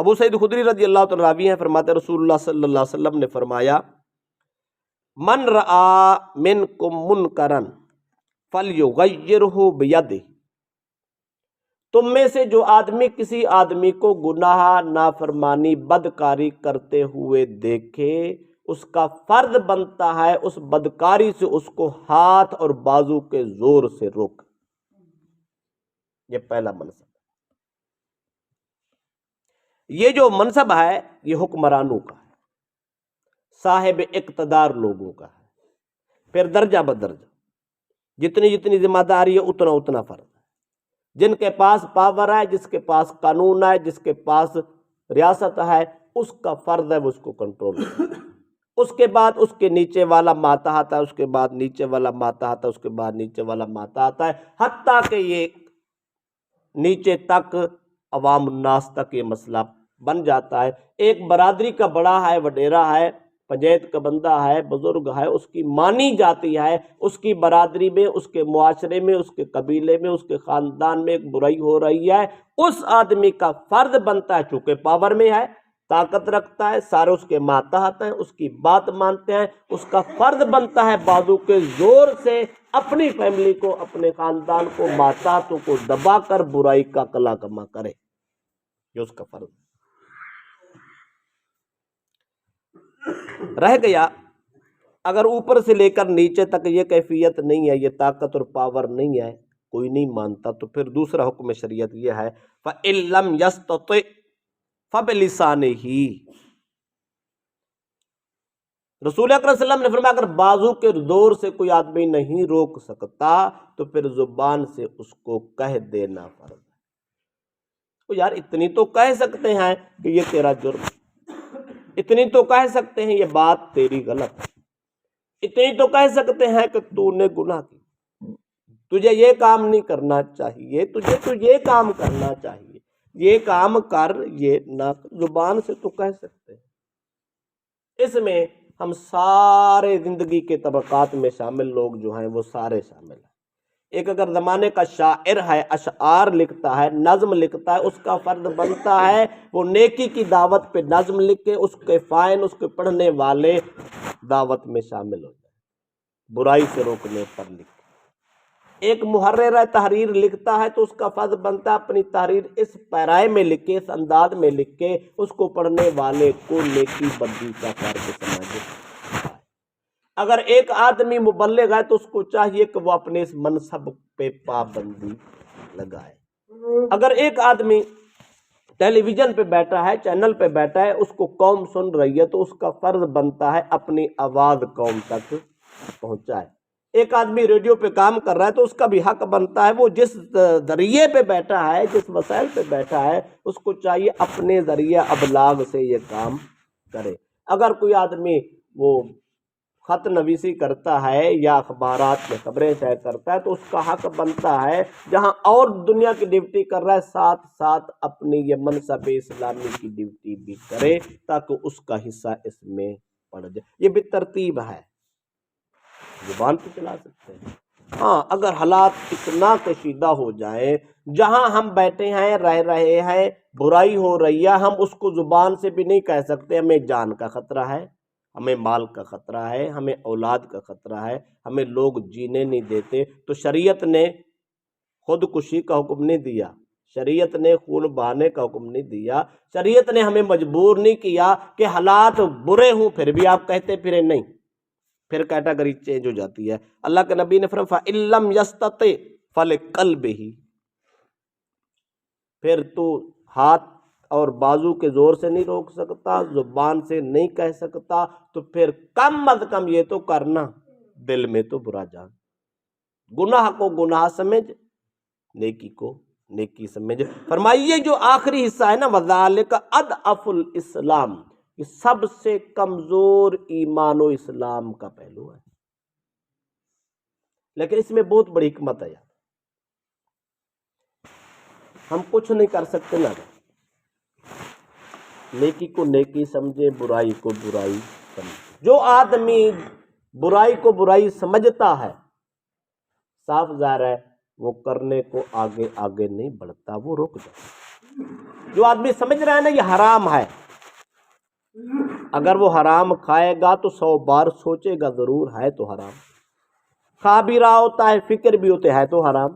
ابو سعید خدری رضی اللہ تعالیٰ راوی ہیں، فرماتے رسول اللہ صلی اللہ علیہ وسلم نے فرمایا من رآ منکم منکرا فلیغیرہ بیدہ، تم میں سے جو آدمی کسی آدمی کو گناہ، نافرمانی، بدکاری کرتے ہوئے دیکھے، اس کا فرض بنتا ہے اس بدکاری سے اس کو ہاتھ اور بازو کے زور سے روک۔ یہ پہلا منصب۔ یہ جو منصب ہے یہ حکمرانوں کا ہے، صاحب اقتدار لوگوں کا ہے۔ پھر درجہ بدرجہ جتنی جتنی ذمہ داری ہے اتنا اتنا فرض ہے۔ جن کے پاس پاور ہے، جس کے پاس قانون ہے، جس کے پاس ریاست ہے، اس کا فرض ہے وہ اس کو کنٹرول کرے۔ اس کے بعد اس کے نیچے والا ماتحت ہے، اس کے بعد نیچے والا ماتحت ہے، اس کے بعد نیچے والا ماتحت ہے، حتیٰ کہ یہ نیچے تک عوام الناس تک یہ مسئلہ بن جاتا ہے۔ ایک برادری کا بڑا ہے، وڈیرا ہے، پنجیت کا بندہ ہے، بزرگ ہے، اس کی مانی جاتی ہے، اس کی برادری میں، اس کے معاشرے میں، اس کے قبیلے میں، اس کے خاندان میں ایک برائی ہو رہی ہے، اس آدمی کا فرض بنتا ہے، چونکہ پاور میں ہے، طاقت رکھتا ہے، سارے اس کے ماتحت ہیں، اس کی بات مانتے ہیں، اس کا فرض بنتا ہے بازو کے زور سے اپنی فیملی کو، اپنے خاندان کو، ماتحتوں کو دبا کر برائی کا قلع کما کرے۔ یہ اس کا فرض رہ گیا۔ اگر اوپر سے لے کر نیچے تک یہ کیفیت نہیں ہے، یہ طاقت اور پاور نہیں ہے، کوئی نہیں مانتا، تو پھر دوسرا حکم شریعت یہ ہے فَإِن لَمْ يَسْتَطِعْ فَبِلِسَانِهِ۔ رسول اکرم صلی اللہ علیہ وسلم نے فرمایا اگر بازو کے زور سے کوئی آدمی نہیں روک سکتا تو پھر زبان سے اس کو کہہ دینا فرض ہے۔ تو یار اتنی تو کہہ سکتے ہیں کہ یہ تیرا جرم، اتنی تو کہہ سکتے ہیں یہ بات تیری غلط ہے، اتنی تو کہہ سکتے ہیں کہ تو نے گناہ کی، تجھے یہ کام نہیں کرنا چاہیے، تجھے تو یہ کام کرنا چاہیے، یہ کام کر، یہ نہ، زبان سے تو کہہ سکتے ہیں۔ اس میں ہم سارے زندگی کے طبقات میں شامل لوگ جو ہیں وہ سارے شامل ہیں۔ ایک اگر زمانے کا شاعر ہے، اشعار لکھتا ہے، نظم لکھتا ہے، اس کا فرض بنتا ہے وہ نیکی کی دعوت پہ نظم لکھے، اس کے فائن، اس کے پڑھنے والے دعوت میں شامل ہو جائے، برائی سے روکنے پر لکھے۔ ایک محرر تحریر لکھتا ہے تو اس کا فرض بنتا ہے اپنی تحریر اس پیرائے میں لکھے، اس انداز میں لکھے، اس کو پڑھنے والے کو نیکی بدی کا فرق سمجھے۔ اگر ایک آدمی مبلغ ہے تو اس کو چاہیے کہ وہ اپنے اس منصب پہ پابندی لگائے۔ اگر ایک آدمی ٹیلی ویژن پہ بیٹھا ہے، چینل پہ بیٹھا ہے، اس کو قوم سن رہی ہے تو اس کا فرض بنتا ہے اپنی آواز قوم تک پہنچائے۔ ایک آدمی ریڈیو پہ کام کر رہا ہے تو اس کا بھی حق بنتا ہے وہ جس ذریعے پہ بیٹھا ہے، جس وسائل پہ بیٹھا ہے، اس کو چاہیے اپنے ذریعہ ابلاغ سے یہ کام کرے۔ اگر کوئی آدمی وہ خط نویسی کرتا ہے یا اخبارات میں خبریں شائع کرتا ہے تو اس کا حق بنتا ہے جہاں اور دنیا کی ڈیوٹی کر رہا ہے ساتھ ساتھ اپنی یہ منصب اسلامی کی ڈیوٹی بھی کرے تاکہ اس کا حصہ اس میں پڑ جائے۔ یہ بھی ترتیب ہے، زبان پہ چلا سکتے ہیں۔ ہاں اگر حالات اتنا کشیدہ ہو جائیں، جہاں ہم بیٹھے ہیں، رہ رہے ہیں، برائی ہو رہی ہے، ہم اس کو زبان سے بھی نہیں کہہ سکتے، ہمیں جان کا خطرہ ہے، ہمیں مال کا خطرہ ہے، ہمیں اولاد کا خطرہ ہے، ہمیں لوگ جینے نہیں دیتے، تو شریعت نے خودکشی کا حکم نہیں دیا، شریعت نے خون بہانے کا حکم نہیں دیا، شریعت نے ہمیں مجبور نہیں کیا کہ حالات برے ہوں پھر بھی آپ کہتے پھرے نہیں، پھر کیٹاگری چینج ہو جاتی ہے۔ اللہ کے نبی نے فرمایا فَإِن لَمْ يَسْتَطِعْ فَلِقَلْبِهِ، پھر تو ہاتھ اور بازو کے زور سے نہیں روک سکتا، زبان سے نہیں کہہ سکتا، تو پھر کم از کم یہ تو کرنا، دل میں تو برا جان، گناہ کو گناہ سمجھ، نیکی کو نیکی سمجھ۔ فرمائیے جو آخری حصہ ہے نا وَذَلِكَ أَضْعَفُ الْإِسْلَامِ، یہ سب سے کمزور ایمان و اسلام کا پہلو ہے، لیکن اس میں بہت بڑی حکمت ہے یار، ہم کچھ نہیں کر سکتے نا، نیکی کو نیکی سمجھے، برائی کو برائی سمجھے۔ جو آدمی برائی کو برائی سمجھتا ہے صاف ظاہر ہے وہ کرنے کو آگے آگے نہیں بڑھتا، وہ رک جاتا۔ جو آدمی سمجھ رہا ہے نا یہ حرام ہے، اگر وہ حرام کھائے گا تو 100 بار سوچے گا ضرور ہے تو حرام، کھا بھی رہا ہوتا ہے فکر بھی ہوتے ہے تو حرام،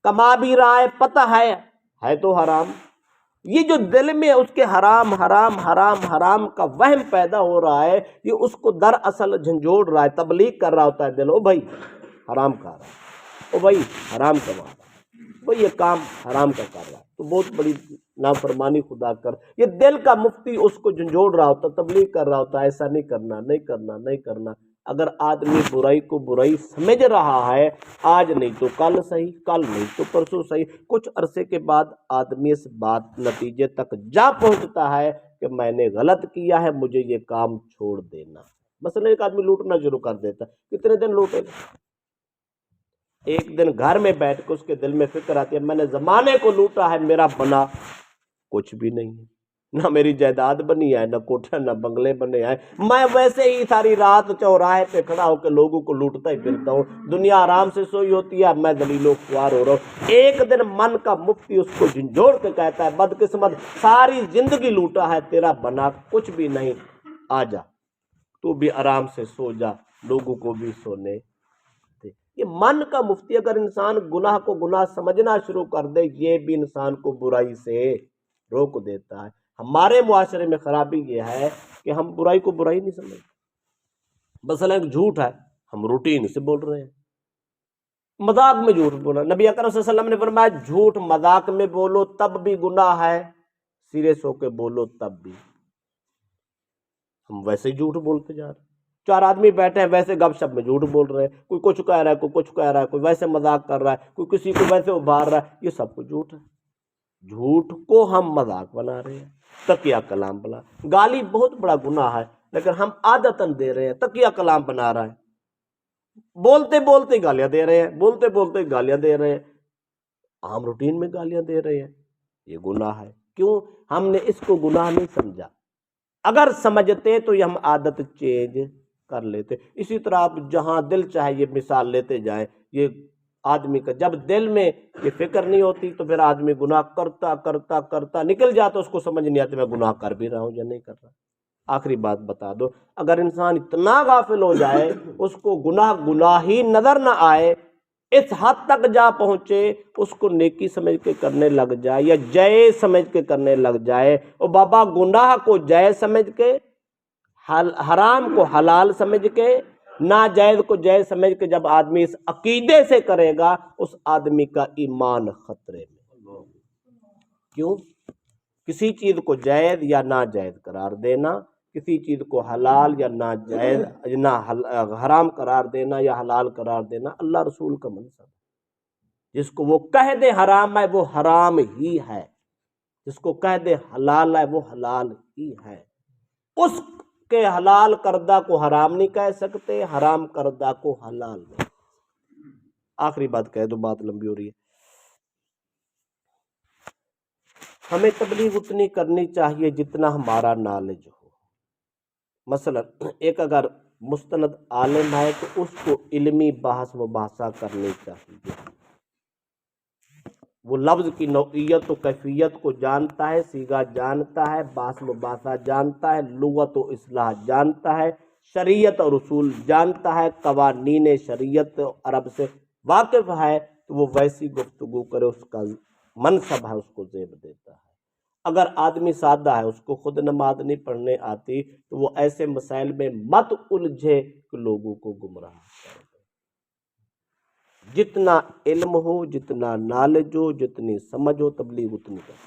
کما بھی رہا ہے پتہ ہے تو حرام، یہ جو دل میں اس کے حرام حرام حرام حرام کا وہم پیدا ہو رہا ہے، یہ اس کو دراصل جھنجھوڑ رہا ہے، تبلیغ کر رہا ہوتا ہے دل، او بھائی حرام کھا رہا ہے، او بھائی حرام کما رہا ہے، وہ یہ کام حرام کا کر رہا ہے تو بہت بڑی نافرمانی خدا کر، یہ دل کا مفتی اس کو جھنجھوڑ رہا ہوتا، تبلیغ کر رہا ہوتا، ایسا نہیں کرنا نہیں کرنا نہیں کرنا۔ اگر آدمی برائی کو برائی سمجھ رہا ہے، آج نہیں تو کل صحیح، کل نہیں تو پرسوں صحیح، کچھ عرصے کے بعد آدمی اس بات نتیجے تک جا پہنچتا ہے کہ میں نے غلط کیا ہے، مجھے یہ کام چھوڑ دینا۔ مثلا ایک آدمی لوٹنا شروع کر دیتا، کتنے دن لوٹے گا؟ ایک دن گھر میں بیٹھ کے اس کے دل میں فکر آتی ہے میں نے زمانے کو لوٹا ہے، میرا بنا کچھ بھی نہیں ہے، نہ میری جائیداد بنی ہے، نہ کوٹھا نہ بنگلے بنے ہیں، میں ویسے ہی ساری رات چوراہے پہ کھڑا ہو کے لوگوں کو لوٹتا ہی پھرتا ہوں، دنیا آرام سے سوئی ہوتی ہے، میں ذلیل و خوار ہو رہا ہوں۔ ایک دن من کا مفتی اس کو جھنجھوڑ کے کہتا ہے بدقسمت ساری زندگی لوٹا ہے، تیرا بنا کچھ بھی نہیں، آ جا تو بھی آرام سے سو جا، لوگوں کو بھی سونے دے۔ یہ من کا مفتی اگر انسان گناہ کو گناہ سمجھنا شروع کر دے، یہ بھی انسان کو برائی سے روک دیتا ہے۔ ہمارے معاشرے میں خرابی یہ ہے کہ ہم برائی کو برائی نہیں سمجھتے۔ مثلا ایک جھوٹ ہے، ہم روٹین سے بول رہے ہیں، مذاق میں جھوٹ بولا، نبی اکرم صلی اللہ علیہ وسلم نے فرمایا جھوٹ مذاق میں بولو تب بھی گناہ ہے، سیریس ہو کے بولو تب بھی۔ ہم ویسے ہی جھوٹ بولتے جا رہے ہیں، 4 آدمی بیٹھے ہیں ویسے گپ شپ میں جھوٹ بول رہے ہیں، کوئی کچھ کہہ رہا ہے کوئی کچھ کہہ رہا ہے، کوئی ویسے مذاق کر رہا ہے، کوئی کسی کو ویسے ابھار رہا ہے، یہ سب کچھ جھوٹ ہے۔ جھوٹ کو ہم مذاق بنا رہے ہیں، تقیہ کلام بنا، گالی بہت بڑا گناہ ہے لیکن ہم عادتاً دے رہے ہیں، تقیہ کلام بنا رہا ہے، بولتے بولتے گالیاں دے رہے ہیں، بولتے بولتے گالیاں دے رہے ہیں، عام روٹین میں گالیاں دے رہے ہیں، یہ گناہ ہے۔ کیوں؟ ہم نے اس کو گناہ نہیں سمجھا، اگر سمجھتے تو یہ ہم عادت چینج کر لیتے۔ اسی طرح آپ جہاں دل چاہے یہ مثال لیتے جائیں، یہ آدمی کا جب دل میں یہ فکر نہیں ہوتی تو پھر آدمی گناہ کرتا کرتا کرتا نکل جاتا، اس کو سمجھ نہیں آتی میں گناہ کر بھی رہا ہوں یا نہیں کر رہا۔ آخری بات بتا دو، اگر انسان اتنا غافل ہو جائے اس کو گناہ گناہ ہی نظر نہ آئے، اس حد تک جا پہنچے اس کو نیکی سمجھ کے کرنے لگ جائے یا جائز سمجھ کے کرنے لگ جائے، اور بابا گناہ کو جائز سمجھ کے، حرام کو حلال سمجھ کے، ناجائز کو جائز سمجھ کے جب آدمی اس عقیدے سے کرے گا اس آدمی کا ایمان خطرے میں۔ کیوں؟ کسی چیز کو جائز یا ناجائز قرار دینا، کسی چیز کو حلال یا ناجائز حرام قرار دینا یا حلال قرار دینا اللہ رسول کا منصب ہے۔ جس کو وہ کہہ دے حرام ہے وہ حرام ہی ہے، جس کو کہہ دے حلال ہے وہ حلال ہی ہے، اس کے حلال کردہ کو حرام نہیں کہہ سکتے، حرام کردہ کو حلال نہیں۔ آخری بات کہہ دو، بات لمبی ہو رہی ہے۔ ہمیں تبلیغ اتنی کرنی چاہیے جتنا ہمارا نالج ہو۔ مثلا ایک اگر مستند عالم ہے تو اس کو علمی بحث مباحثہ کرنی چاہیے، وہ لفظ کی نوعیت و کیفیت کو جانتا ہے، صیغہ جانتا ہے، بحث مباحثہ جانتا ہے، لغت و اصطلاح جانتا ہے، شریعت اور اصول جانتا ہے، قوانین شریعت عرب سے واقف ہے، تو وہ ویسی گفتگو کرے، اس کا منصب ہے، اس کو زیب دیتا ہے۔ اگر آدمی سادہ ہے، اس کو خود نماز نہیں پڑھنے آتی، تو وہ ایسے مسائل میں مت الجھے کہ لوگوں کو گمراہ کرے۔ جتنا علم ہو، جتنا نالج ہو، جتنی سمجھ ہو، تبلیغ اتنی کرو۔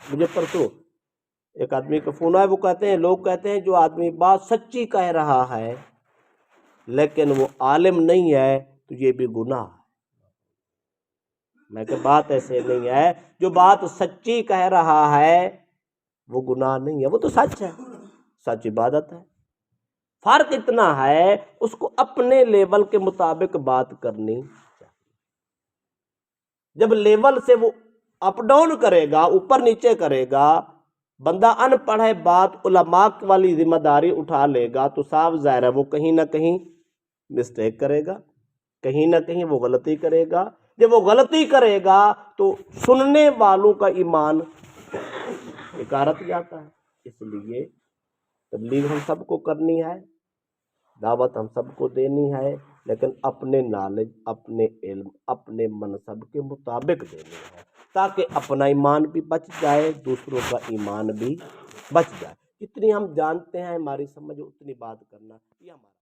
مجھے پرسوں ایک آدمی کا فون آیا، وہ کہتے ہیں، لوگ کہتے ہیں جو آدمی بات سچی کہہ رہا ہے لیکن وہ عالم نہیں ہے تو یہ بھی گناہ ہے۔ میں کہ بات ایسے نہیں ہے، جو بات سچی کہہ رہا ہے وہ گناہ نہیں ہے، وہ تو سچ ہے، سچ عبادت ہے۔ فرق اتنا ہے اس کو اپنے لیول کے مطابق بات کرنی چاہیے۔ جب لیول سے وہ اپ ڈاؤن کرے گا، اوپر نیچے کرے گا، بندہ ان پڑھ ہے، بات علماء والی ذمہ داری اٹھا لے گا تو صاف ظاہر ہے وہ کہیں نہ کہیں مسٹیک کرے گا، کہیں نہ کہیں وہ غلطی کرے گا، جب وہ غلطی کرے گا تو سننے والوں کا ایمان بیکارت جاتا ہے. اس لیے تبلیغ ہم سب کو کرنی ہے، دعوت ہم سب کو دینی ہے، لیکن اپنے نالج، اپنے علم، اپنے منصب کے مطابق دینی ہے، تاکہ اپنا ایمان بھی بچ جائے، دوسروں کا ایمان بھی بچ جائے. جتنی ہم جانتے ہیں ہماری سمجھ اتنی بات کرنا، یہ ہمارا